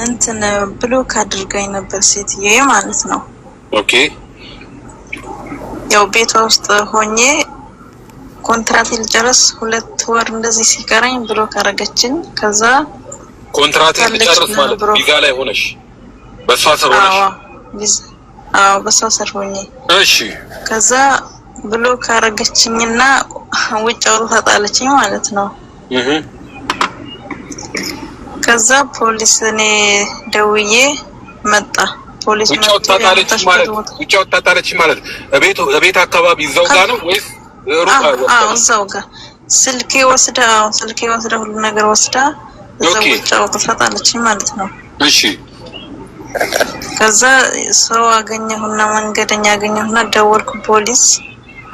እንትን ብሎክ አድርጋኝ ነበር ሴትዬ ማለት ነው። ኦኬ ያው ቤቷ ውስጥ ሆኜ ኮንትራት ልጨርስ 2 ወር እንደዚህ ሲቀረኝ ብሎክ አረገችኝ። ከዛ ኮንትራት ልጨርስ ማለት ቪዛ ላይ ሆነሽ በሷ ስር ሆነሽ? አዎ በሷ ስር ሆኜ። እሺ ከዛ ብሎክ አረገችኝና ውጭ አውጥታ ጣለችኝ ማለት ነው። ከዛ ፖሊስ እኔ ደውዬ መጣ። ፖሊስ ውጭ አውጥታ ጣለችኝ ማለት ቤት አካባቢ እዛው ጋር ነው ወይስ ሩቅ? አዎ እዛው ጋር ስልኬ ወስዳ ሁሉ ነገር ወስዳ እዛው ውጭ አውጥታ ጣለችኝ ማለት ነው። እሺ ከዛ ሰው አገኘሁና መንገደኛ አገኘሁና ደወልኩ ፖሊስ።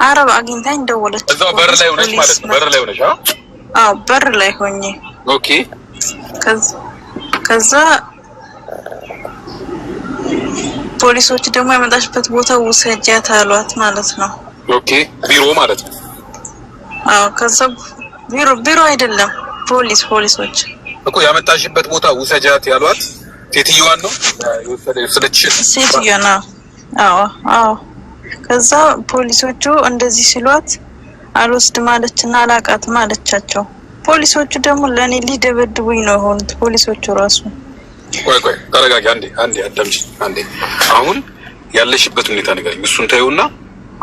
አረብ አግኝታኝ ደወለች። እዛው በር ላይ ሆነሽ ማለት ነው? በር ላይ ሆነሽ? አዎ በር ላይ ሆኜ። ኦኬ ከዛ ፖሊሶች ደግሞ ያመጣችበት ቦታ ውሰጃት አሏት ማለት ነው። ኦኬ ቢሮ ማለት ነው? አዎ ከዛ ቢሮ አይደለም ፖሊሶች እኮ ያመጣችበት ቦታ ውሰጃት ያሏት ሴትዮዋን ነው የወሰደችሽ? ሴትዮዋ ነው። አዎ ከዛ ፖሊሶቹ እንደዚህ ሲሏት አልወስድም አለችና አላቃትም አለቻቸው። ፖሊሶቹ ደግሞ ለኔ ሊደበድቡኝ ነው ሆንት ፖሊሶቹ ራሱ። ቆይ ተረጋጊ አንዴ አዳምጪ አንዴ። አሁን ያለሽበት ሁኔታ ንገሪኝ። እሱን ተይውና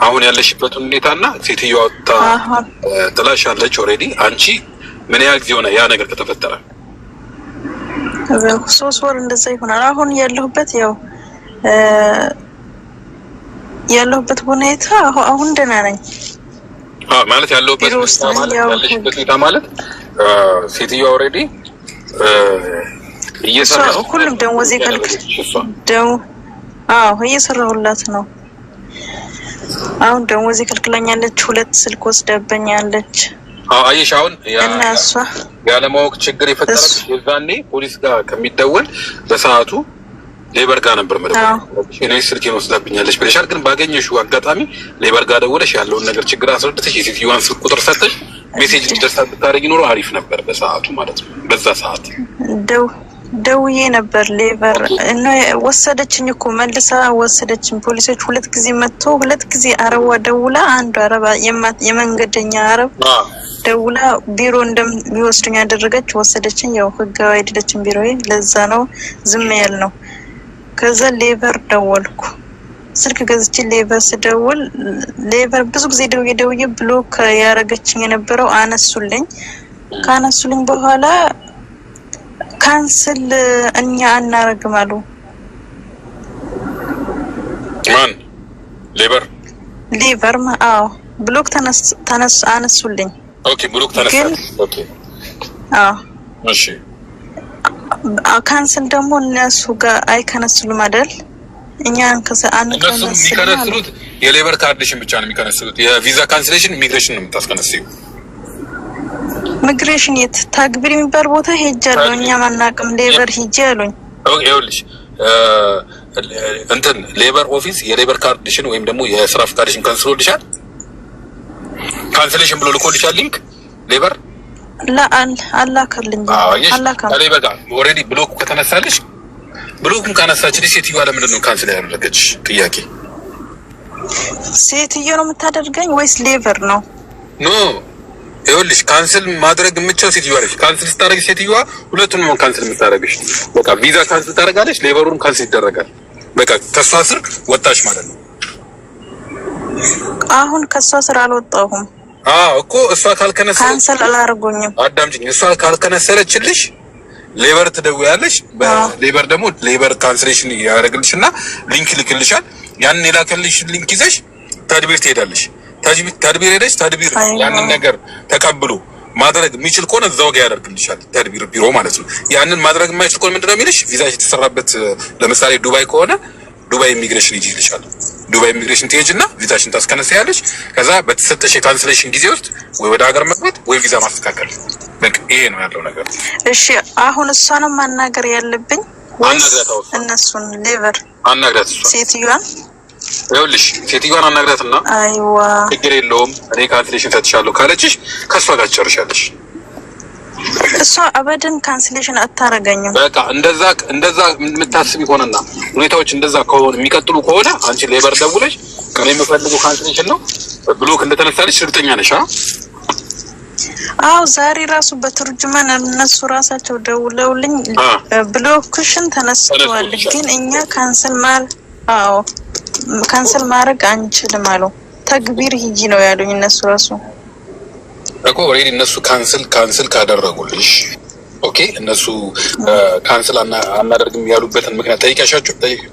አሁን ያለሽበት ሁኔታና ሴትዮዋ ጥላሽ አለች ኦሬዲ። አንቺ ምን ያህል ጊዜ ሆነ ያ ነገር ከተፈጠረ? 3 ወር እንደዛ ይሆናል። አሁን ያለሁበት ሁኔታ አሁን ደህና ነኝ ማለት ያለሁበት ሁኔታ ማለት ሴትዮዋ ኦሬዲ እየሰራሁ ሁሉም ደሞዝ እየሰራሁላት ነው። አሁን ደሞዝ ከልክላኛለች። 2 ስልክ ወስዳብኛለች። አየሽ አሁን ያለማወቅ ችግር የፈጠረች የዛኔ ፖሊስ ጋር ከሚደወል በሰዓቱ ሌበር ጋር ነበር ማለት እኔ ስልኬን ወስዳብኛለች ብለሻል። ግን ባገኘሽው አጋጣሚ ሌበር ጋር ደውለሽ ያለውን ነገር ችግር አስረድተሽ የሴትዮዋን ስልክ ቁጥር ሰጥተሽ ሜሴጅ እንዲደርሳት ብታደርጊ ኖሮ አሪፍ ነበር በሰዓቱ ማለት ነው። በዛ ሰዓት ደውዬ ነበር ሌበር እና ወሰደችኝ እኮ መልሳ ወሰደችኝ። ፖሊሶች 2 ጊዜ መጥቶ 2 ጊዜ አረዋ ደውላ አንዱ አረባ የመንገደኛ አረብ ደውላ ቢሮ እንደሚወስዱኝ ያደረገች ወሰደችኝ። ያው ህጋዊ አይደለችም ቢሮዬ፣ ለዛ ነው ዝም ያልነው። ከዛ ሌበር ደወልኩ። ስልክ ገዝቼ ሌበር ስደውል ሌበር ብዙ ጊዜ ደውዬ ብሎክ ያረገችኝ የነበረው አነሱልኝ። ካነሱልኝ በኋላ ካንስል እኛ አናረግም አሉ። ማን? ሌበር አዎ ብሎክ አነሱልኝ። ኦኬ ብሎክ ተነሳ። ኦኬ አዎ እሺ። ካንስል ደግሞ እነሱ ጋር አይከነስሉም አይደል? እኛን የሚከነስሉት የሌበር ካርድሽን ብቻ ነው የሚከነስሉት። የቪዛ ካንስሌሽን ኢሚግሬሽን ነው የምታስከነስዩ። ኢሚግሬሽን የት ታግብር የሚባል ቦታ ሄጃለሁ። እኛ ማናቅም ሌበር ሂጄ አሉኝ። ኦኬ ይኸውልሽ እንትን ሌበር ኦፊስ የሌበር ካርድሽን ወይም ደግሞ የስራ ፍቃድሽን ካንስሎልሻል? ካንስሌሽን ብሎ ልኮልሻል ሊንክ ሌበር? አላከልኝ። ሌበር ጋር ኦልሬዲ ብሎክ ከተነሳልሽ ብሎክም ካነሳችልሽ ሴትዮዋ ለምንድን ነው ካንስል ያደረገች? ጥያቄ ሴትዮ ነው የምታደርገኝ ወይስ ሌበር ነው? ኖ ይኸውልሽ ካንስል ማድረግ የምትችለው ሴትዮዋ ነች። ካንስል ስታደርግ ሴትዮዋ ሁለቱንም ነው ካንስል የምታደርግሽ። በቃ ቪዛ ካንስል ታደርጋለች፣ ሌበሩንም ካንስል ይደረጋል። በቃ ከሷ ስር ወጣሽ ማለት ነው። አሁን ከሷ ስር አልወጣሁም እኮ እሷ ካልከነሰለች ካንስል አላደርጉኝም። አዳምጪኝ። እሷ ካልከነሰለችልሽ ሌበር ትደውያለሽ። በሌበር ደግሞ ሌበር ካንስሌሽን ያደርግልሽና ሊንክ ልክልሻል። ያንን የላከልሽ ሊንክ ይዘሽ ተድቢር ትሄዳለሽ። ተድቢር ሄደሽ ተድቢር ያንን ነገር ተቀብሎ ማድረግ የሚችል ከሆነ እዛው ጋር ያደርግልሻል። ተድቢር ቢሮ ማለት ነው። ያንን ማድረግ የማይችል ከሆነ ምንድነው የሚልሽ? ቪዛ የተሰራበት ለምሳሌ ዱባይ ከሆነ ዱባይ ኢሚግሬሽን ይልሻል። ዱባይ ኢሚግሬሽን ትሄጂና ቪዛሽን ታስከነሳያለሽ። ከዛ በተሰጠሽ የካንስሌሽን ጊዜ ውስጥ ወይ ወደ ሀገር መግባት ወይ ቪዛ ማስተካከል። በቃ ይሄ ነው ያለው ነገር። እሺ አሁን እሷንም ማናገር ያለብኝ ወይስ እነሱን? ሌበር አናግራት ሴትዮዋን። ይኸውልሽ ሴትዮዋን አናግራትና አይዋ ችግር የለውም እኔ ካንስሌሽን ሰጥቻለሁ ካለችሽ ከሷ ጋር ትጨርሻለሽ። እሷ አበደን ካንስሌሽን አታረጋኝም። በቃ እንደዛ የምታስቢ ከሆነና ሁኔታዎች እንደዛ ከሆነ የሚቀጥሉ ከሆነ አንቺ ሌበር ደውለሽ እኔ የምፈልገው ካንስሌሽን ነው ብሎክ እንደተነሳለሽ እርግጠኛ ነሽ? አዎ ዛሬ ራሱ በትርጅማን እነሱ ራሳቸው ደውለውልኝ ብሎክሽን ተነስተዋል፣ ግን እኛ ካንሰል ማድረግ አንችልም አሉ። ተግቢር ሂጂ ነው ያሉኝ እነሱ ራሱ እኮ ኦሬዲ እነሱ ካንሰል ካደረጉልሽ ኦኬ እነሱ ካንሰል አናደርግም ያሉበትን ምክንያት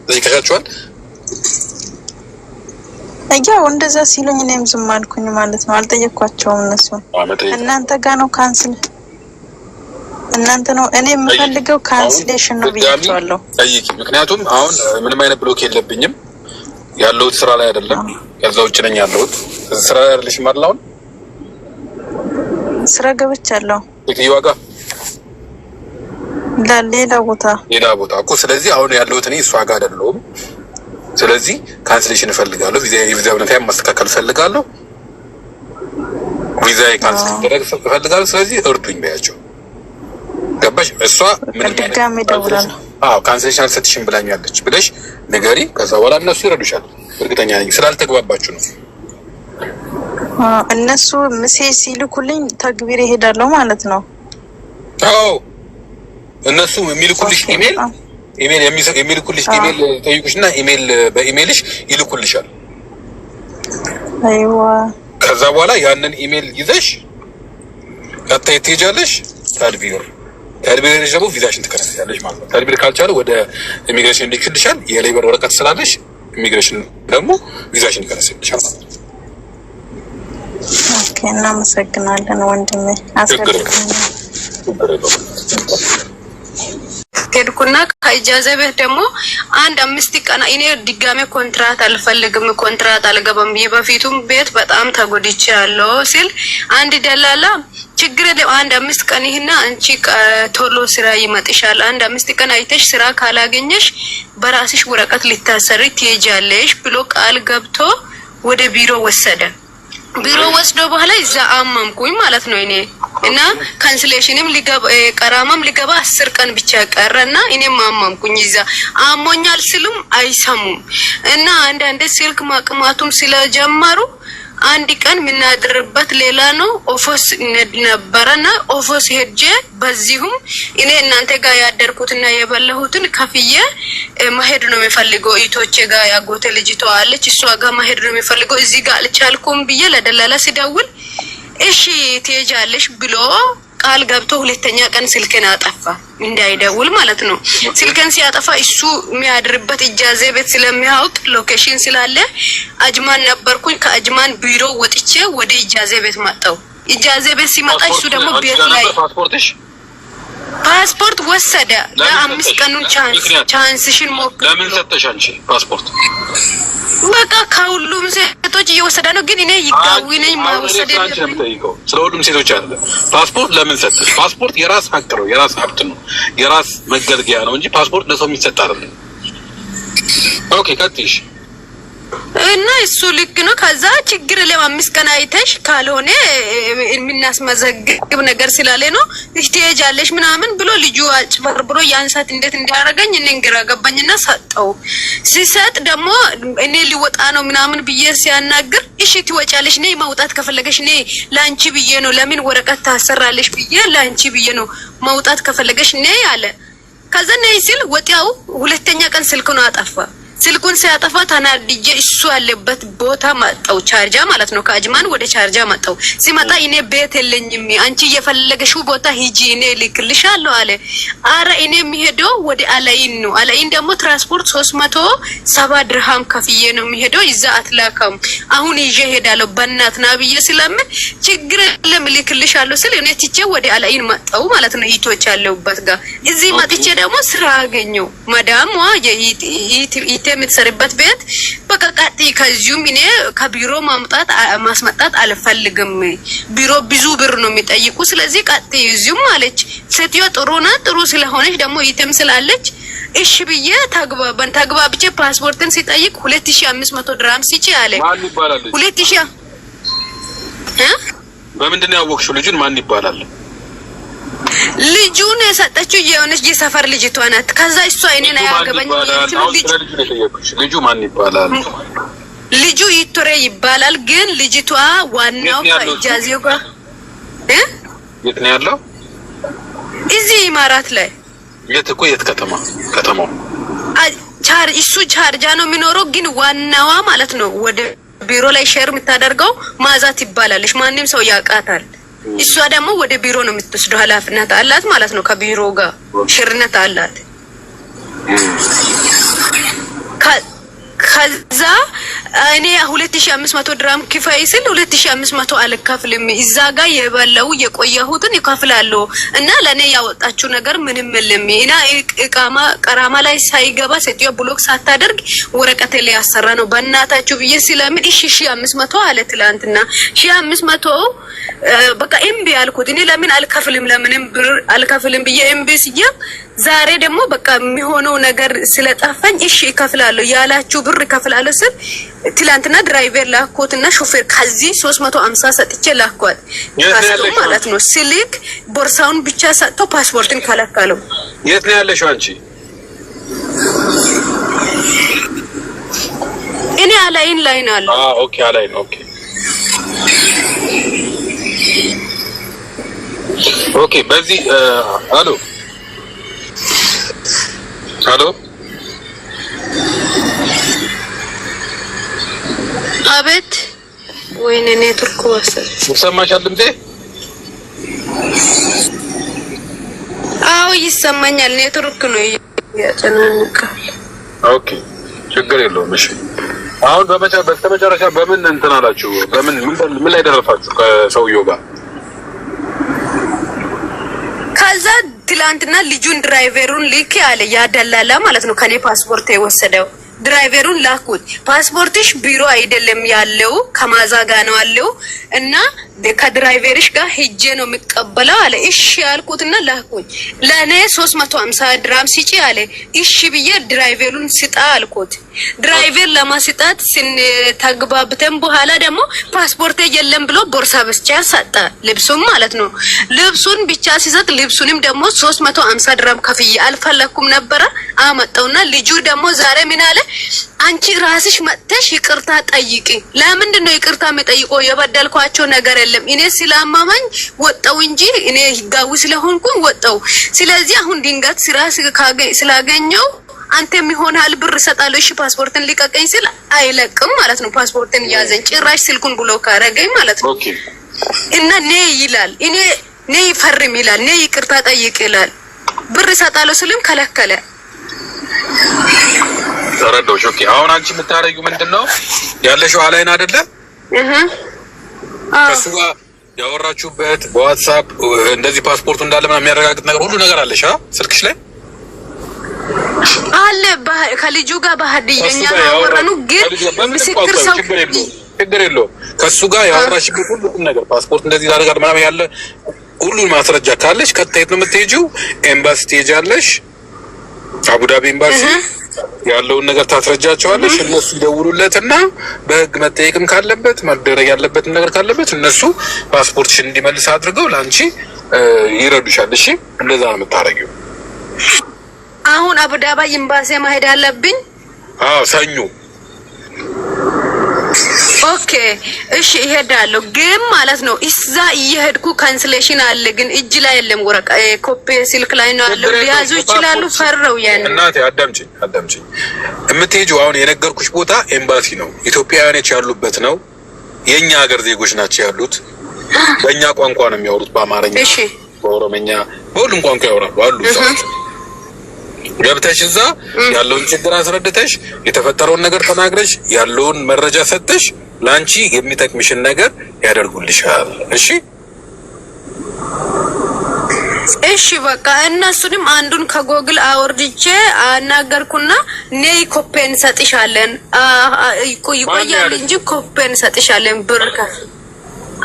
ጠይቀሻቸዋል? ያው እንደዛ ሲሉኝ እኔም ዝም አልኩኝ ማለት ነው። አልጠየኳቸውም። እነሱ እናንተ ጋር ነው ካንሰል እናንተ ነው እኔ የምፈልገው ካንስሌሽን ነው ብያቸዋለሁ። ጠይቂ። ምክንያቱም አሁን ምንም አይነት ብሎክ የለብኝም ያለሁት ስራ ላይ አይደለም፣ ከዛ ውጭ ነኝ ያለሁት። ስራ ላይ አይደለሽ ማለት አሁን ስራ ገብቻለሁ። ዋጋ ሌላ ቦታ እኮ። ስለዚህ አሁን ያለሁት እኔ እሷ ጋር አይደለሁም። ስለዚህ ካንስሌሽን እፈልጋለሁ። ቪዛ ሁኔታ ማስተካከል እፈልጋለሁ። ቪዛ ካንስል ማድረግ እፈልጋለሁ። ስለዚህ እርዱኝ በያቸው። ገባሽ? እሷ ምን ድጋሜ ደውላለሁ። ካንስሌሽን አልሰጥሽም ብላኛለች ብለሽ ንገሪ። ከዛ በኋላ እነሱ ይረዱሻል። እርግጠኛ ነኝ ስላልተግባባችሁ ነው። እነሱ ሜሴጅ ሲልኩልኝ ተግቢር ይሄዳለሁ ማለት ነው። አዎ እነሱ የሚልኩልሽ ኢሜል የሚልኩልሽ ኢሜል ጠይቁሽና ኢሜል በኢሜልሽ ይልኩልሻል። አይዋ ከዛ በኋላ ያንን ኢሜል ይዘሽ ቀጣይ ትሄጃለሽ። ታድቢር ደግሞ ቪዛሽን ትከታተያለሽ ማለት ነው። ታድቢር ካልቻለ ወደ ኢሚግሬሽን ልክልሻል። የሌበር ወረቀት ስላለሽ ኢሚግሬሽን ደግሞ ቪዛሽን ይከታተልሻል ማለት ነው። ኦኬ እናመሰግናለን ወንድሜ። ከድኩና ከኢጃዛ ቤት ደግሞ አንድ 5 ቀን እኔ ድጋሜ ኮንትራት አልፈልግም፣ ኮንትራት አልገባም። በፊቱም ቤት በጣም ተጎድቻለሁ ሲል አንድ ደላላ ችግር የለም 5 ቀን ይሄና አንቺ ቶሎ ስራ ይመጥሻል፣ 5 ቀን አይተሽ ስራ ካላገኘሽ በራስሽ ወረቀት ልታሰሪ ትሄጃለሽ ብሎ ቃል ገብቶ ወደ ቢሮ ወሰደ። ቢሮ ወስዶ በኋላ እዛ አማምኩኝ ማለት ነው እኔ እና ካንስሌሽንም ቀራማም ሊገባ 10 ቀን ብቻ ቀረና እኔም አማምኩኝ። እዛ አሞኛል ስሉም አይሰሙም እና አንዳንድ ስልክ ማቅማቱም ስለጀመሩ አንድ ቀን ምናድርበት ሌላ ነው ኦፎስ ነበረና ኦፎስ ሄጄ በዚሁም እኔ እናንተ ጋር ያደርኩትና የበለሁትን ከፍዬ ማሄድ ነው የሚፈልገው። ኢቶቼ ጋር ያጎቴ ልጅቷ አለች እሷ ጋር ማሄድ ነው የሚፈልገው። እዚህ ጋር አልቻልኩም ብዬ ለደላላ ሲደውል እሺ ትሄጃለሽ ብሎ ቃል ገብቶ ሁለተኛ ቀን ስልኬን አጠፋ እንዳይደውል ማለት ነው። ስልኬን ሲያጠፋ እሱ የሚያድርበት ኢጃዛ ቤት ስለሚያውቅ ሎኬሽን ስላለ አጅማን ነበርኩኝ። ከአጅማን ቢሮ ወጥቼ ወደ ኢጃዛ ቤት መጣው። ኢጃዛ ቤት ሲመጣ እሱ ደግሞ ቤት ላይ ፓስፖርት ወሰደ። ለ5 ቀኑን ቻንስሽን ሞክ ለምን ሰጠሽ አንቺ ፓስፖርት? በቃ ከሁሉም ሴቶች እየወሰደ ነው፣ ግን እኔ ይጋዊ ነኝ ማውሰድ የለም። ስለ ሁሉም ሴቶች አለ ፓስፖርት ለምን ሰጠሽ? ፓስፖርት የራስ ሀቅ ነው፣ የራስ ሀብት ነው፣ የራስ መገልገያ ነው እንጂ ፓስፖርት ለሰው የሚሰጥ አይደለም። ኦኬ ቀጥይሽ። እና እሱ ልክ ነው። ከዛ ችግር ለ5 ቀን አይተሽ ካልሆነ የምናስመዘግብ ነገር ስላለ ነው ትሄጃለሽ ምናምን ብሎ ልጁ አጭበርብሮ ያንሳት እንዴት እንዲያደርገኝ እኔ ግራ ገባኝና ሰጠው። ሲሰጥ ደግሞ እኔ ሊወጣ ነው ምናምን ብዬ ሲያናግር እሺ ትወጫለሽ ነይ ማውጣት ከፈለገሽ ነይ ላንቺ ብዬ ነው ለምን ወረቀት ታሰራለሽ ብዬ ላንቺ ብዬ ነው ማውጣት ከፈለገሽ ነይ አለ። ከዛ ነይ ሲል ወጣው። ሁለተኛ ቀን ስልኩን አጠፋ። ስልኩን ሲያጠፋ ተናድጄ እሱ ያለበት ቦታ መጣው። ቻርጃ ማለት ነው። ከአጅማን ወደ ቻርጃ መጣው። ሲመጣ እኔ ቤት የለኝም አንቺ የፈለገሽው ቦታ ሂጂ እኔ ልክልሻለሁ አለ። አረ እኔ የሚሄደው ወደ አላይን ነው። አላይን ደግሞ ትራንስፖርት 370 ድርሃም ከፍዬ ነው የሚሄደው። እዛ አትላካም አሁን ይዤ ሄዳለሁ በእናት ና ብዬ ስለምን ችግር የለም ልክልሻለሁ ስል እኔ ትቼ ወደ አላይን መጣው ማለት ነው። ይቶች ያለውበት ጋር እዚህ መጥቼ ደግሞ ስራ አገኘው። ማዳም የምትሰርበት ቤት በቃ ቀጥይ ከዚሁም እኔ ከቢሮ ማስመጣት አልፈልግም። ቢሮ ብዙ ብር ነው የሚጠይቁ። ስለዚህ ቀጥይ እዚሁም አለች። ሴትዮ ጥሩ ናት። ጥሩ ስለሆነች ደግሞ ይተም ስላለች እሺ ብዬ ተግባብቼ ፓስፖርትን ሲጠይቅ 2500 ድራም ሲጪ አለ። ማን ይባላል? 2000 በምንድን ነው ያወቅሽው? ልጁን ማን ይባላል? ልጁን የሰጠችው የሆነች የሰፈር ልጅቷ ናት። ከዛ እሷ እኔን አያገባኝ ልጁ ማን ይባላል? ልጁ ይቶሬ ይባላል። ግን ልጅቷ ዋናው ከኢጃዚው ጋር የት ነው ያለው? እዚህ ኢማራት ላይ። የት እኮ የት ከተማው እሱ ቻርጃ ነው የሚኖረው። ግን ዋናዋ ማለት ነው ወደ ቢሮ ላይ ሼር የምታደርገው ማዛት ይባላለች። ማንንም ሰው ያውቃታል። እሷ ደግሞ ወደ ቢሮ ነው የምትወስደው። ኃላፊነት አላት ማለት ነው። ከቢሮ ጋር ሽርነት አላት። ከዛ እኔ 2500 ድራም ክፈይ ስል 2500 አልከፍልም። እዛ ጋር የበለው የቆየሁትን ይከፍላለሁ እና ለኔ ያወጣችው ነገር ምንም የለም። እና እቃማ ቀራማ ላይ ሳይገባ ሴትዮ ብሎክ ሳታደርግ ወረቀቴ ላይ ያሰራ ነው በእናታችሁ ብዬ ስለምን እሺ 1500 አለ ትላንትና 1500 በቃ እምቢ አልኩት። እኔ ለምን አልከፍልም ለምንም ብር አልከፍልም ብዬ እምቢ ሲያ ዛሬ ደግሞ በቃ የሚሆነው ነገር ስለጠፋኝ እሺ እከፍላለሁ ያላችሁ ብር እከፍላለሁ ስል ትላንትና ድራይቨር ላኮትና ሾፌር ከዚህ 350 ሰጥቼ ላኳት ማለት ነው። ስልክ ቦርሳውን ብቻ ሰጥቶ ፓስፖርትን ከለከለው። የት ነው ያለሽው አንቺ? እኔ አላይን ላይ ነው አለ። ኦኬ አላይን ኦኬ ኦኬ። በዚህ አሎ አሎ አቤት። ወይኔ ኔትወርክ ወሰደ። ይሰማሻል ድምጼ? አዎ ይሰማኛል። ኔትወርክ ነው ያጨናንቃል። ኦኬ ችግር የለውም። እሺ አሁን በመጨረሻ በምን እንትን አላችሁ? ምን ላይ ደረሳችሁ ከሰውየው ጋር? ከዛ ትላንትና ልጁን ድራይቨሩን ልክ ያለ ያደላላ ማለት ነው ከኔ ፓስፖርት የወሰደው ድራይቨሩን ላኩት። ፓስፖርትሽ ቢሮ አይደለም ያለው ከማዛ ጋር ነው ያለው እና ከድራይቨርሽ ጋር ሄጄ ነው የሚቀበለው አለ። እሺ ያልኩትና ላኩኝ። ለኔ 350 ድራም ሲጪ አለ። እሺ ብዬ ድራይቨሩን ስጣ አልኩት። ድራይቨር ለማስጣት ተግባብተን በኋላ ደግሞ ፓስፖርት የለም ብሎ ቦርሳ ብቻ ሰጠ። ልብሱም ማለት ነው ልብሱን ብቻ ሲሰጥ ልብሱንም ደግሞ 350 ድራም ከፍዬ አልፈለኩም ነበረ አመጣውና ልጁ ደግሞ ዛሬ ምን አለ? አንቺ ራስሽ መጥተሽ ይቅርታ ጠይቂ። ለምንድን ነው ይቅርታ የምጠይቀው? የበደልኳቸው ነገር የለም። እኔ ስላማማኝ ወጣው እንጂ እኔ ህጋዊ ስለሆንኩኝ ወጣው። ስለዚህ አሁን ድንገት ስራ ስላገኘው አንተ የሚሆናል ብር እሰጣለሁ። እሺ ፓስፖርትን ሊቀቀኝ ስል አይለቅም ማለት ነው። ፓስፖርትን ያዘኝ ጭራሽ ስልኩን ብሎክ አደረገኝ ማለት ነው። እና ነይ ይላል። እኔ ነይ ፈርም ይላል። ነይ ይቅርታ ጠይቅ ይላል። ብር እሰጣለሁ ስልም ከለከለ። ተረዳሁሽ። ኦኬ አሁን አንቺ የምታረጊው ምንድነው? ያለሽው አላይን አይደለ? ከሱ ጋር ያወራችሁበት በዋትስአፕ እንደዚህ ፓስፖርቱ እንዳለ ምናምን የሚያረጋግጥ ነገር ሁሉ ነገር አለሽ ስልክሽ ላይ አለ። ከልጁ ጋር በሀዲየኛ ያወራኑ ግን ምስክር ሰው ችግር የለውም። ከሱ ጋር ያወራሽበት ሁሉ ነገር ፓስፖርት እንደዚህ ያደርጋል ምናምን ያለ ሁሉን ማስረጃ ካለሽ ከታየት ነው የምትሄጂው። ኤምባሲ ትሄጃለሽ። አቡዳቢ ኤምባሲ ያለውን ነገር ታስረጃቸዋለሽ። እነሱ ይደውሉለትና በህግ መጠየቅም ካለበት መደረግ ያለበትን ነገር ካለበት እነሱ ፓስፖርትሽን እንዲመልስ አድርገው ላንቺ ይረዱሻል። እሺ እንደዛ ነው የምታረጊው። አሁን አቡዳቢ ኤምባሲ መሄድ አለብኝ? አዎ ሰኞ። ኦኬ እሺ እሄዳለሁ። ግን ማለት ነው እዛ እየሄድኩ ካንስሌሽን አለ ግን እጅ ላይ የለም። ወረቀ ኮፒ ስልክ ላይ ነው ያለው። ሊያዙ ይችላሉ። ፈረው ያን እናቴ አዳምጪኝ። የምትሄጂው አሁን የነገርኩሽ ቦታ ኤምባሲ ነው። ኢትዮጵያውያኖች ያሉበት ነው። የኛ ሀገር ዜጎች ናቸው ያሉት። በእኛ ቋንቋ ነው የሚያወሩት። በአማርኛ፣ በኦሮምኛ፣ በሁሉም ቋንቋ ያወራሉ አሉ ሰዎች። ገብተሽ እዛ ያለውን ችግር አስረድተሽ የተፈጠረውን ነገር ተናግረሽ ያለውን መረጃ ሰጥተሽ ላንቺ የሚጠቅምሽን ነገር ያደርጉልሻል። እሺ በቃ እነሱንም አንዱን ከጎግል አወርድቼ አናገርኩና ነይ ኮፔን ሰጥሻለን ይቆያል እንጂ ኮፔን ሰጥሻለን ብር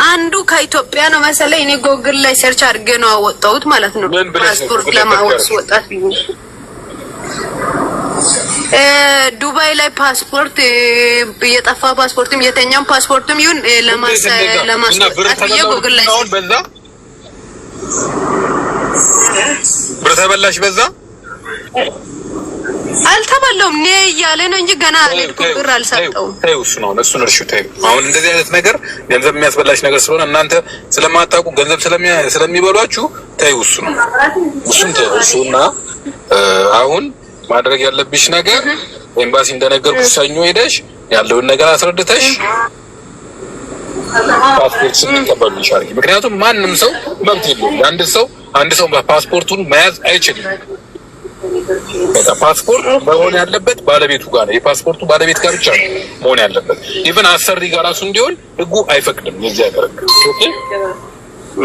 አንዱ ከኢትዮጵያ ነው መሰለኝ። እኔ ጎግል ላይ ሰርች አድርጌ ነው አወጣሁት ማለት ነው። ፓስፖርት ለማወጣት ወጣት ቢሆን ዱባይ ላይ ፓስፖርት የጠፋ ፓስፖርትም የተኛም ፓስፖርትም ይሁን ለማስወጣት ጎግል ላይ ብር ተበላሽ በዛ አልተበላውም ነ እያለ ነው እንጂ ገና አልሄድኩም ብር አልሰጠውም። ተይው እሱን እርሹ ተይው። አሁን እንደዚህ አይነት ነገር ገንዘብ የሚያስበላሽ ነገር ስለሆነ እናንተ ስለማታውቁ ገንዘብ ስለሚበሏችሁ ተይው እሱን ተይው እሱና አሁን ማድረግ ያለብሽ ነገር ኤምባሲ እንደነገርኩሽ ሰኞ ሄደሽ ያለውን ነገር አስረድተሽ ፓስፖርት ስለተቀበልሽ አርጊ። ምክንያቱም ማንም ሰው መብት የለውም አንድ ሰው ፓስፖርቱን መያዝ አይችልም። ፓስፖርት መሆን ያለበት ባለቤቱ ጋር ነው። የፓስፖርቱ ባለቤት ጋር ብቻ ነው መሆን ያለበት። ኢቭን አሰሪ ጋር ራሱ እንዲሆን ህጉ አይፈቅድም የዚህ ሀገር።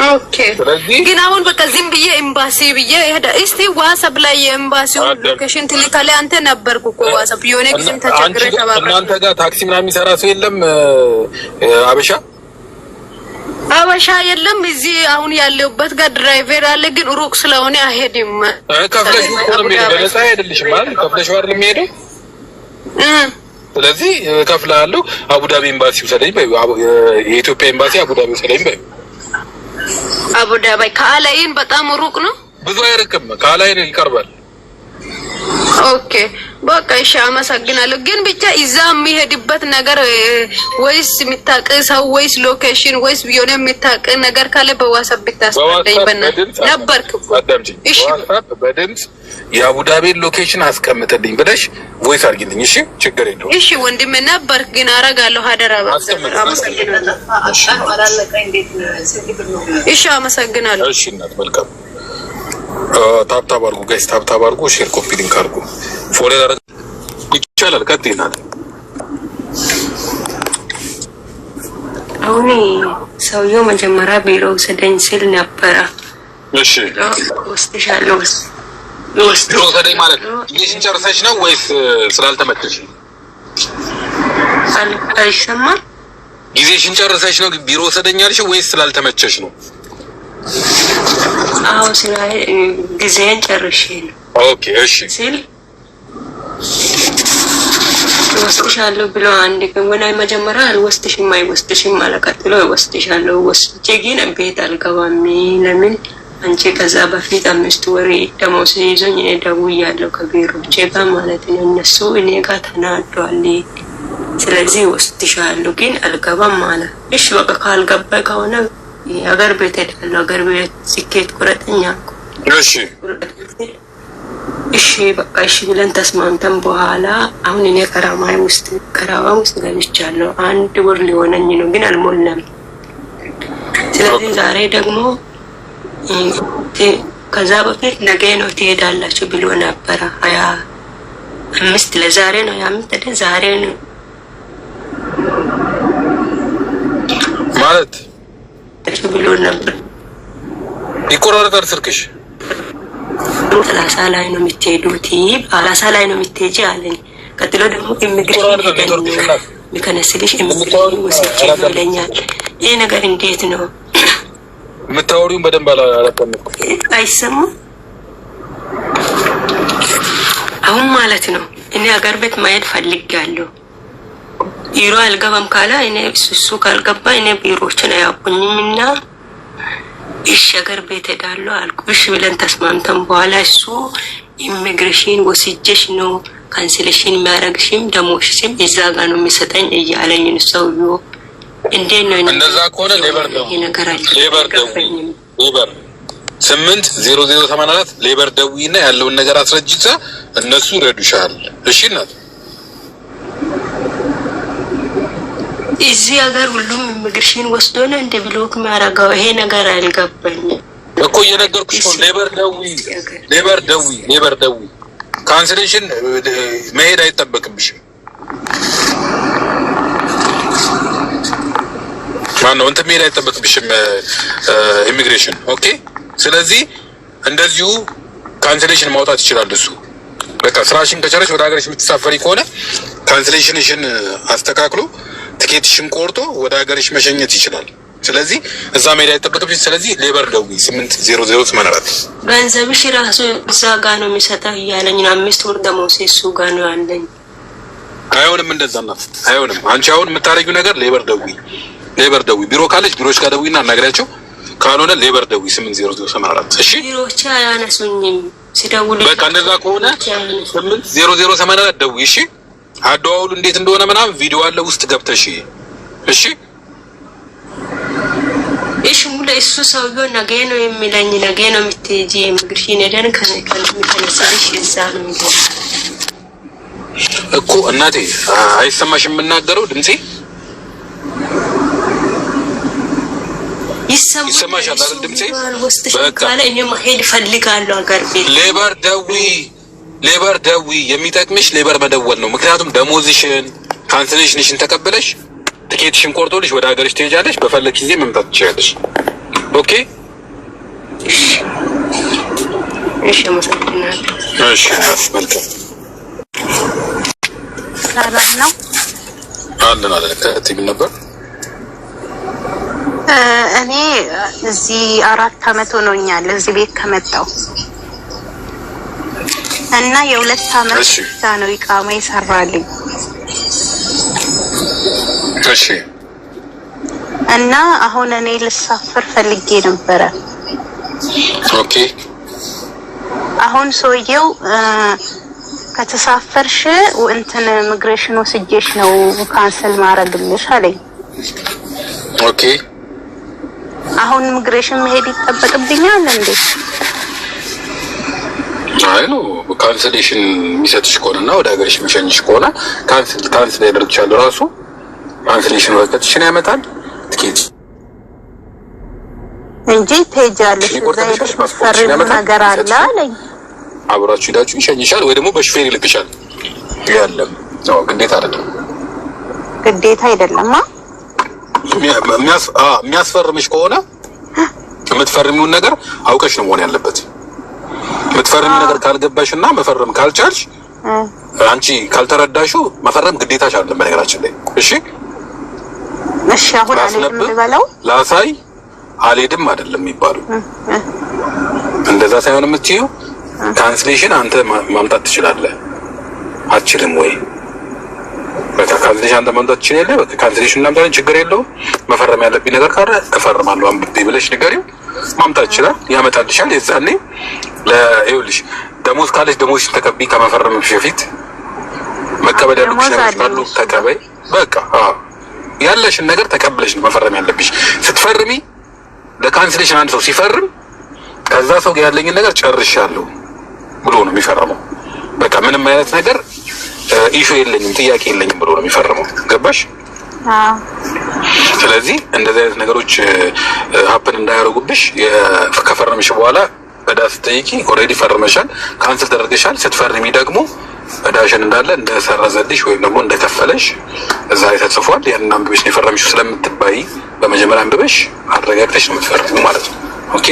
ኦኬ ግን አሁን በቃ ዝም ብዬ ኤምባሲ ብዬ ሄዳ እስቲ ዋትስአፕ ላይ የኤምባሲው ሎኬሽን ትልካለህ። አንተ ነበርኩ እኮ ዋትስአፕ የሆነ ጊዜ ተቸግረህ ተባባል። እናንተ ጋር ታክሲ ምናምን የሚሰራ ሰው የለም? አበሻ የለም እዚህ አሁን ያለውበት ጋር ድራይቨር አለ፣ ግን ሩቅ ስለሆነ አይሄድም። ከፍለሽ እኮ ነው የሚሄደው፣ በነፃ አይደልሽም ማለት ከፍለሽ አይደል የሚሄደው። ስለዚህ ከፍላለሁ። አቡዳቢ ኤምባሲ ውሰደኝ በይ፣ የኢትዮጵያ ኤምባሲ አቡዳቢ ውሰደኝ በይ። አቡዳቢ ከአላይን በጣም ሩቅ ነው፣ ብዙ አይርቅም፣ ከአላይን ይቀርባል። ኦኬ በቃ እሺ አመሰግናለሁ። ግን ብቻ እዛ የሚሄድበት ነገር ወይስ የሚታቅ ሰው ወይስ ሎኬሽን ወይስ የሆነ የሚታቅ ነገር ካለ በዋትስአፕ ብታስረዳኝ ነበርክ እኮ። እሺ በድምጽ የአቡዳቢ ሎኬሽን አስቀምጥልኝ ብለሽ ቮይስ አድርጊልኝ። እሺ ችግር የለውም። እሺ ወንድሜ ነበርክ ግን አረጋለሁ አደራ። አመሰግናለሁ። እሺ አመሰግናለሁ። እሺ እናት መልካም ታብታብ አድርጉ ጋይስ፣ ታብታብ አድርጉ፣ ሼር ኮፒ ሊንክ አድርጉ። ፎሎ ያደርግ ይቻላል። ቀጥይናል። አሁን ሰውየው መጀመሪያ ቢሮ ወሰደኝ ሲል ነበረ። እሺ ወስደሻለሁ ወሰደኝ ማለት ጊዜሽን ጨርሰሽ ነው ወይስ ስላልተመቸሽ? አይሰማም። ጊዜሽን ጨርሰሽ ነው ቢሮ ወሰደኝ ያልሽ ወይስ ስላልተመቸሽ ነው? አዎ ስራዬ ጊዜን ጨርሼ ነው። ኦኬ እሺ ሲል ወስድሻለሁ ብሎ አንድ ቀን ወናይ መጀመሪያ አልወስድሽም አይወስድሽም አለቀጥሎ ወስድሻለሁ ወስጄ ግን ቤት አልገባም። ለምን አንቺ ከዛ በፊት 5 ወር ደሞዝ ይዞኝ እኔ ደውያለሁ ከቢሮቼ ጋር ማለት ነው። እነሱ እኔ ጋር ተናደዋል። ስለዚህ ወስድሻለሁ ግን አልገባም ማለት። እሺ በቃ ካልገባ ከሆነ የሀገር ቤት ሄዳለሁ። ሀገር ቤት ሲኬት ቁረጠኛ። እሺ በቃ እሺ ብለን ተስማምተን በኋላ አሁን እኔ ከራማ ውስጥ ገብቻለሁ። 1 ወር ሊሆነኝ ነው ግን አልሞላም። ስለዚህ ዛሬ ደግሞ ከዛ በፊት ነገ ነው ትሄዳላችሁ ብሎ ነበረ። 25 ለዛሬ ነው 25 ዛሬ ነው ማለት ብሎ ነበር። ይቆራረጣል ስልክሽ። 30 ላይ ነው የምትሄዱት፣ 30 ላይ ነው የምትሄጂ አለኝ። ቀጥሎ ደግሞ የሚከነስልሽ ወስጄ ይለኛል። ይሄ ነገር እንዴት ነው የምታወሪውን? በደንብ አላዳመጥኩም። አይሰማም አሁን ማለት ነው። እኔ ሀገር ቤት ማየት ፈልጋለሁ። ቢሮ አልገባም ካለ እኔ እሱ ካልገባ እኔ ቢሮዎችን አያውቁኝምና እሺ ሀገር ቤት ሄዳለሁ አልኩ። እሺ ብለን ተስማምተን በኋላ እሱ ኢሚግሬሽን ወስጄሽ ነው ካንስሌሽን የሚያደርግሽም ደሞሽም እዛ ጋር ነው የሚሰጠኝ እያለኝ ነው ሰውዬው። እንዴት ነው እንደዛ ከሆነ ሌበር ነው ሌበር 80084 ሌበር ደውይና ያለውን ነገር አስረጅታ እነሱ ይረዱሻል። እሺ እናት እዚህ ሀገር ሁሉም ኢሚግሬሽን ወስዶ ነው እንደ ብሎክ ማረጋው። ይሄ ነገር አልገባኝም እኮ እየነገርኩሽ ነው። ሌበር ደውይ ካንስሌሽን መሄድ አይጠበቅብሽም። ማነው እንትን መሄድ አይጠበቅብሽም ኢሚግሬሽን። ኦኬ ስለዚህ እንደዚሁ ካንስሌሽን ማውጣት ይችላል እሱ። በቃ ስራሽን ከጨረሽ ወደ ሀገርሽ የምትሳፈሪ ከሆነ ካንስሌሽንሽን አስተካክሎ ትኬትሽን ቆርጦ ወደ ሀገርሽ መሸኘት ይችላል። ስለዚህ እዛ መሄድ አይጠበቅብሽ። ስለዚህ ሌበር ደውይ 80084 ገንዘብሽ ራሱ እዛ ጋር ነው የሚሰጠው እያለኝ ነው። 5 ወር ደሞዝ እሱ ጋር ነው ያለኝ። አይሆንም እንደዛ እናት አይሆንም። አንቺ አሁን የምታረጊው ነገር ሌበር ደውይ ቢሮ ካለሽ ቢሮዎች ጋር ደውይና አናግሪያቸው። ካልሆነ ሌበር ደውይ 80084 እሺ ቢሮዎች አያነሱኝም ሲደውሉ በቃ እንደዛ ከሆነ 80084 ደውይ እሺ አደዋውሉ እንዴት እንደሆነ ምናምን ቪዲዮ አለ ውስጥ ገብተሽ እሺ እሺ ሙሉ እሱ ሰውዬው ነገ ነው የሚለኝ ነገ ነው የምትሄጂ ኢሚግሬሽን ሄደን ከነሰልሽ እዛ ነው እኮ እናቴ አይሰማሽም የምናገረው ድምጼ ይሰማሻል አይደል ድምጼ በቃ እኔ መሄድ ፈልጋለሁ አገር ቤት ሌበር ደዊ የሚጠቅምሽ ሌበር መደወል ነው ምክንያቱም ደሞዝሽን ካንሰሌሽንሽን ተቀበለሽ ትኬትሽን ቆርጦልሽ ወደ ሀገርሽ ትሄጃለሽ በፈለግሽ ጊዜ መምጣት ትችያለሽ ኦኬ እሺ መሰለኝ እሺ መልካም ሰላም ነው አለን ከቲም ነበር እኔ እዚህ 4 አመት ሆኖኛል እዚህ ቤት ከመጣሁ እና የ2 አመት ብቻ ነው ኢቃማ ይሰራልኝ እሺ እና አሁን እኔ ልሳፈር ፈልጌ ነበር ኦኬ አሁን ሰውየው ከተሳፈርሽ እንትን ኢሚግሬሽን ወስጄሽ ነው ካንሰል ማረግልሽ አለኝ ኦኬ አሁን ኢሚግሬሽን መሄድ ይጠበቅብኛል እንዴ አይ ነው ካንሰሌሽን የሚሰጥሽ ከሆነና ወደ ሀገርሽ የሚሸኝሽ ከሆነ ካንሰል ያደርግሻል ራሱ ካንሰሌሽን ወረቀትሽን ያመጣል ትኬት እንጂ ትሄጃለሽ ፈርም ነገር አለ አለኝ አብራችሁ ሄዳችሁ ይሸኝሻል ወይ ደግሞ በሹፌር ይልክሻል ያለም ነው ግዴታ አይደለም የሚያስፈርምሽ ከሆነ የምትፈርሚውን ነገር አውቀሽ ነው መሆን ያለበት የምትፈርሚው ነገር ካልገባሽና መፈረም ካልቻልሽ አንቺ ካልተረዳሽው መፈረም ግዴታሽ አይደለም በነገራችን ላይ እሺ አሁን አልሄድም ልበለው ላሳይ አልሄድም አይደለም የሚባለው እንደዛ ሳይሆን የምትይው ካንስሌሽን አንተ ማምጣት ትችላለህ አትችልም ወይ በቃ ካንስሌሽን አንተ ማምጣት ትችላለህ በቃ ካንስሌሽን እናምጣለን ችግር የለውም መፈረም ያለብኝ ነገር ካለ እፈርማለሁ አንብቤ ብለሽ ንገሪው ማምጣት ይችላል ያመጣልሻል የዛኔ ለይውልሽ ደሞዝ ካለሽ ደሞዝሽን ተቀበይ ከመፈረምሽ በፊት መቀበል ያለብሽ ነገር ካሉ ተቀበይ በቃ ያለሽን ነገር ተቀበለሽ ነው መፈረም ያለብሽ ስትፈርሚ ለካንስሌሽን አንድ ሰው ሲፈርም ከዛ ሰው ጋር ያለኝ ነገር ጨርሻለሁ ብሎ ነው የሚፈርመው በቃ ምንም አይነት ነገር ኢሹ የለኝም ጥያቄ የለኝም ብሎ ነው የሚፈርመው ገባሽ ስለዚህ እንደዚህ አይነት ነገሮች ሀፕን እንዳያረጉብሽ ከፈረምሽ በኋላ እዳ ስትጠይቂ ኦልሬዲ ፈርመሻል ካንስል ተደርገሻል ስትፈርሚ ደግሞ እዳሽን እንዳለ እንደሰረዘልሽ ወይም ደግሞ እንደከፈለሽ እዛ ላይ ተጽፏል ያንን አንብበሽ ነው የፈረምሽው ስለምትባይ በመጀመሪያ አንብበሽ አረጋግጠሽ ነው የምትፈርሚው ማለት ነው ኦኬ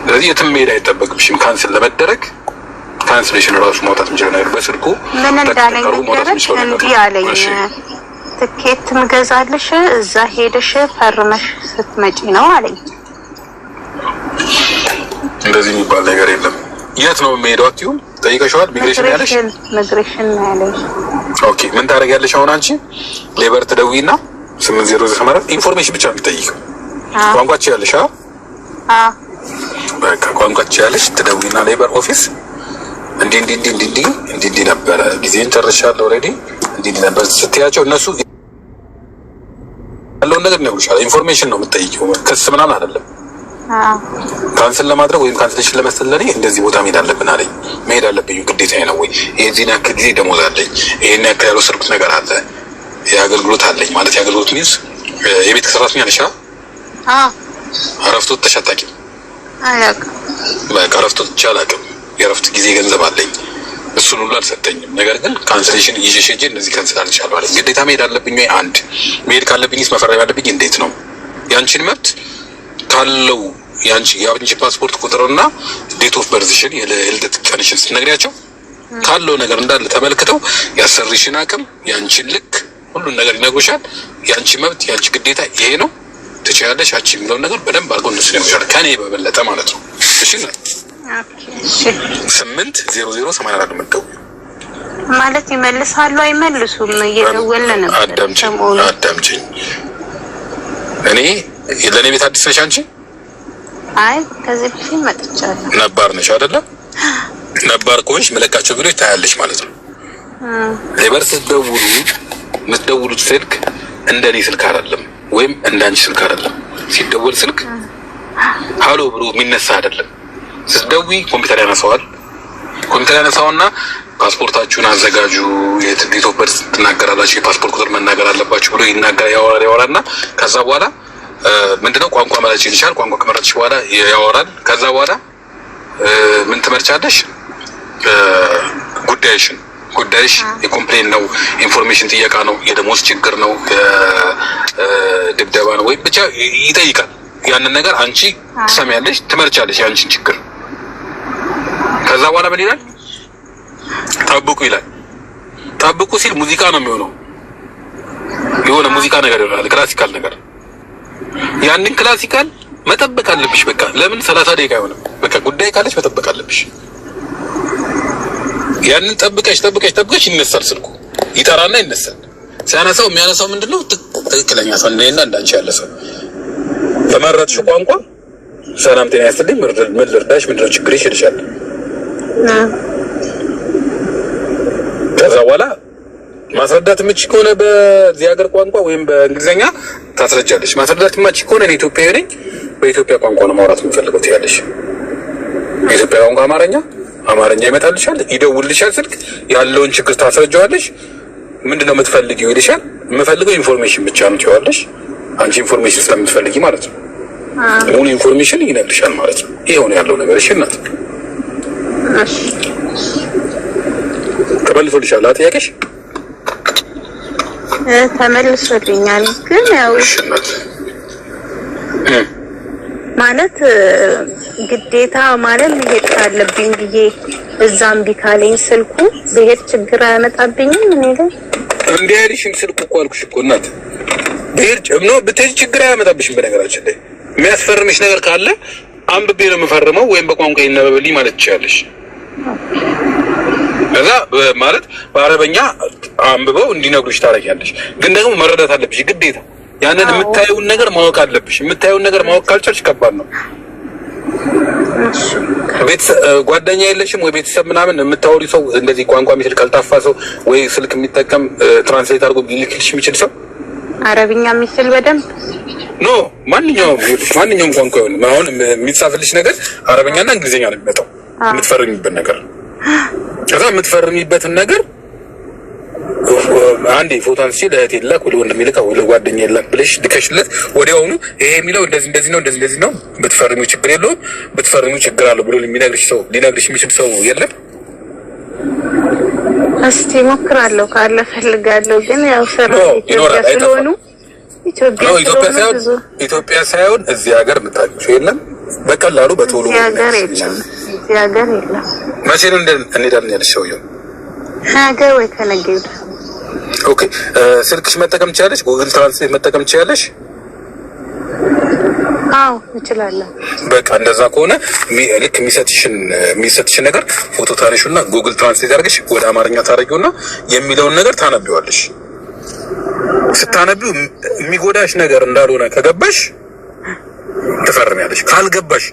ስለዚህ የትም መሄድ አይጠበቅብሽም ካንስል ለመደረግ ካንስሌሽን ራሱ ማውጣት የሚችለው ነገር በስልኩ ምን እንዳለኝ እንዲህ አለኝ ትኬት ምገዛልሽ እዛ ሄደሽ ፈርመሽ ስትመጪ ነው አለኝ እንደዚህ የሚባል ነገር የለም የት ነው የምሄደው አትይውም ጠይቀሽዋል ኢሚግሬሽን ያለሽ ኦኬ ምን ታደርጊያለሽ አሁን አንቺ ሌበር ትደውይና 800 ኢንፎርሜሽን ብቻ ነው የምትጠይቀው ቋንቋች ያለሽ በቃ ቋንቋች ያለሽ ትደውይና ሌበር ኦፊስ እንዲህ ነበረ ጊዜን ጨርሻለሁ ኦልሬዲ እንዲህ ነበር ስትያቸው እነሱ ያለውን ነገር ነው ይሻላል ኢንፎርሜሽን ነው የምትጠይቀው ክስ ምናምን አይደለም ካንስል ለማድረግ ወይም ካንስሌሽን ለመስጠት ለኔ እንደዚህ ቦታ መሄድ አለብን አለኝ መሄድ አለብኝ ግዴታዬ ነው ወይ የዚህን ያክል ጊዜ ደሞዝ አለኝ ይሄን ያክል ያልወሰድኩት ነገር አለ የአገልግሎት አለኝ ማለት የአገልግሎት ሚንስ የቤት ሰራተኛ ነሽ አረፍቶት ተሻታቂ በቃ አረፍቶት አላውቅም የረፍት ጊዜ ገንዘብ አለኝ እሱን ሁሉ አልሰጠኝም ነገር ግን ካንስሌሽን ይዤሽ ሄጄ እንደዚህ ካንስል አልቻለሁ አለኝ ግዴታ መሄድ አለብኝ ወይ አንድ መሄድ ካለብኝስ መፈረም ያለብኝ እንዴት ነው ያንቺን መብት ካለው ያንቺ ፓስፖርት ቁጥርና ዴት ኦፍ በርዝሽን የልደት ቀንሽን ስትነግሪያቸው ካለው ነገር እንዳለ ተመልክተው ያሰሪሽን አቅም ያንቺን ልክ ሁሉን ነገር ይነግሩሻል ያንቺ መብት ያንቺ ግዴታ ይሄ ነው ትችያለሽ አቺ የሚለው ነገር በደንብ አድርጎ እነሱ ይነግሩሻል ከኔ በበለጠ ማለት ነው እሺ 80084 መደው ማለት ይመልሳሉ አይመልሱም እየደወልን ነበር አዳምጪኝ እኔ ለኔ ቤት አዲስ ነሽ አንቺ? አይ ከዚህ በፊት መጥቻለሁ። ነባር ነሽ አይደለ? ነባር ከሆንሽ መለካቸው ቪዲዮ ታያለሽ ማለት ነው። ሌበር ስትደውሉ የምትደውሉት ስልክ እንደኔ ስልክ አይደለም፣ ወይም እንዳንቺ ስልክ አይደለም። ሲደወል ስልክ ሃሎ ብሎ የሚነሳ አይደለም። ስትደውይ ኮምፒውተር ያነሳዋል። ኮምፒውተር ያነሳውና ፓስፖርታችሁን አዘጋጁ፣ የኢትዮጵያ ትናገራላችሁ፣ የፓስፖርት ቁጥር መናገር አለባችሁ ብሎ ያወራና ከዛ በኋላ ምንድነው ቋንቋ መረጥ ይችላል። ቋንቋ ከመረጥሽ በኋላ ያወራል። ከዛ በኋላ ምን ትመርጫለሽ? ጉዳይሽ የኮምፕሌን ነው፣ ኢንፎርሜሽን ጥየቃ ነው፣ የደሞዝ ችግር ነው፣ ድብደባ ነው፣ ወይ ብቻ ይጠይቃል። ያንን ነገር አንቺ ትሰሚያለሽ፣ ትመርጫለሽ ያንቺን ችግር። ከዛ በኋላ ምን ይላል? ጠብቁ ይላል። ጠብቁ ሲል ሙዚቃ ነው የሚሆነው፣ የሆነ ሙዚቃ ነገር ይሆናል፣ ክላሲካል ነገር። ያንን ክላሲካል መጠበቅ አለብሽ። በቃ ለምን 30 ደቂቃ አይሆንም? በቃ ጉዳይ ካለሽ መጠበቅ አለብሽ። ያንን ጠብቀሽ ይነሳል። ስልኩ ይጠራና ይነሳል። ሲያነሳው የሚያነሳው ምንድነው? ትክክለኛ ሰው እንደኔና እንዳንቺ ያለ ሰው በመረጥሽው ቋንቋ ሰላም ጤና ይስጥልኝ፣ ምን ልርዳሽ፣ ምንድነው ችግርሽ ይልሻል። ከዛ በኋላ ማስረዳት የምትችይ ከሆነ በዚህ ሀገር ቋንቋ ወይም በእንግሊዝኛ ታስረጃለሽ። ማስረዳት የማትችይ ከሆነ እኔ ኢትዮጵያዊ ነኝ፣ በኢትዮጵያ ቋንቋ ነው ማውራት የምፈልገው ትያለሽ። የኢትዮጵያ ቋንቋ አማርኛ ይመጣልሻል፣ ይደውልልሻል። ስልክ ያለውን ችግር ታስረጃዋለሽ። ምንድነው የምትፈልጊው ይልሻል። የምፈልገው ኢንፎርሜሽን ብቻ ነው ትይዋለሽ። አንቺ ኢንፎርሜሽን ስለምትፈልጊ ማለት ነው። ሙሉ ኢንፎርሜሽን ይነግርሻል ማለት ነው። ይሄው ነው ያለው ነገር። እሺ እናት ተመልሶልሻል ጥያቄሽ? ተመልሶልኛል። ግን ያው ማለት ግዴታ ማለት መሄድ ካለብኝ ብዬ እዛም ቢካለኝ ስልኩ ብሄድ ችግር አያመጣብኝም። እኔ ላይ እንዴ አይልሽም ስልኩ እኮ አልኩሽ እኮ እናት። ብሄድ ብትሄጂ ችግር አያመጣብሽም። በነገራችን ላይ የሚያስፈርምሽ ነገር ካለ አንብቤ ነው የምፈርመው ወይም በቋንቋ ይነበብልኝ ማለት ትችያለሽ። ከዛ ማለት በአረበኛ አንብበው እንዲነግሩሽ ታረጊያለሽ። ግን ደግሞ መረዳት አለብሽ ግዴታ። ያንን የምታየውን ነገር ማወቅ አለብሽ። የምታየውን ነገር ማወቅ ካልቻልሽ ከባድ ነው። ጓደኛ የለሽም ወይ ቤተሰብ ምናምን የምታወሪ ሰው እንደዚህ ቋንቋ የሚችል ቀልጣፋ ሰው ወይ ስልክ የሚጠቀም ትራንስሌት አድርጎ ሊልክልሽ የሚችል ሰው? አረብኛ የሚችል በደንብ ኖ ማንኛውም ቋንቋ ይሁን አሁን የሚጻፍልሽ ነገር አረበኛና እንግሊዝኛ ነው የሚመጣው የምትፈርሚበት ነገር። ከዛ የምትፈርሚበትን ነገር አንዴ ፎቶ አንስቼ ለእህቴ ላክ ወይ ለወንድሜ ልካ ወይ ለጓደኛዬ ላክ ብለሽ ልከሽለት ወዲያውኑ ይሄ የሚለው እንደዚህ ነው ብትፈርሚው ችግር የለውም ብትፈርሚው ችግር አለው ብሎ ሊነግርሽ የሚችል ሰው የለም? እስቲ ሞክራለሁ ካለ ፈልጋለሁ። ግን ያው ስለሆኑ ኢትዮጵያ ሳይሆን እዚህ ሀገር የምታውቂው የለም? በቀላሉ በቶሎ እዚህ ሀገር የለም። መቼ ነው እንሄዳለን ያለሽ ሰውዬው? ሀገር ወይ ከነገ ወዲያ። ኦኬ ስልክሽ መጠቀም ትችያለሽ? ጉግል ትራንስሌት መጠቀም ትችያለሽ? አዎ እችላለሁ። በቃ እንደዛ ከሆነ ልክ የሚሰጥሽን ነገር ፎቶ ታነሺውና ጉግል ትራንስሌት አድርገሽ ወደ አማርኛ ታረጊውና የሚለውን ነገር ታነቢዋለሽ። ስታነቢው የሚጎዳሽ ነገር እንዳልሆነ ከገባሽ ትፈርሚያለሽ። ካልገባሽ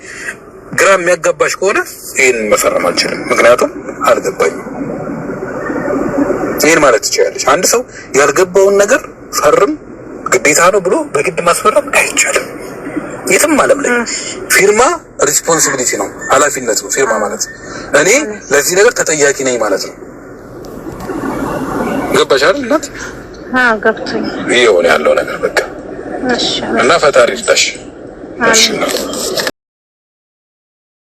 ግራ የሚያጋባሽ ከሆነ ይሄን መፈረም አልችልም ምክንያቱም አልገባኝም ይሄን ማለት ትችያለሽ። አንድ ሰው ያልገባውን ነገር ፈርም ግዴታ ነው ብሎ በግድ ማስፈረም አይቻልም። የትም ዓለም ላይ ፊርማ ሪስፖንሲቢሊቲ ነው፣ ኃላፊነት ነው ፊርማ ማለት። እኔ ለዚህ ነገር ተጠያቂ ነኝ ማለት ነው። ገባሽ አይደል እናት? አዎ ገብቶኝ። ይሄው ነው ያለው ነገር በቃ። እሺ እና ፈጣሪ ይርዳሽ። እሺ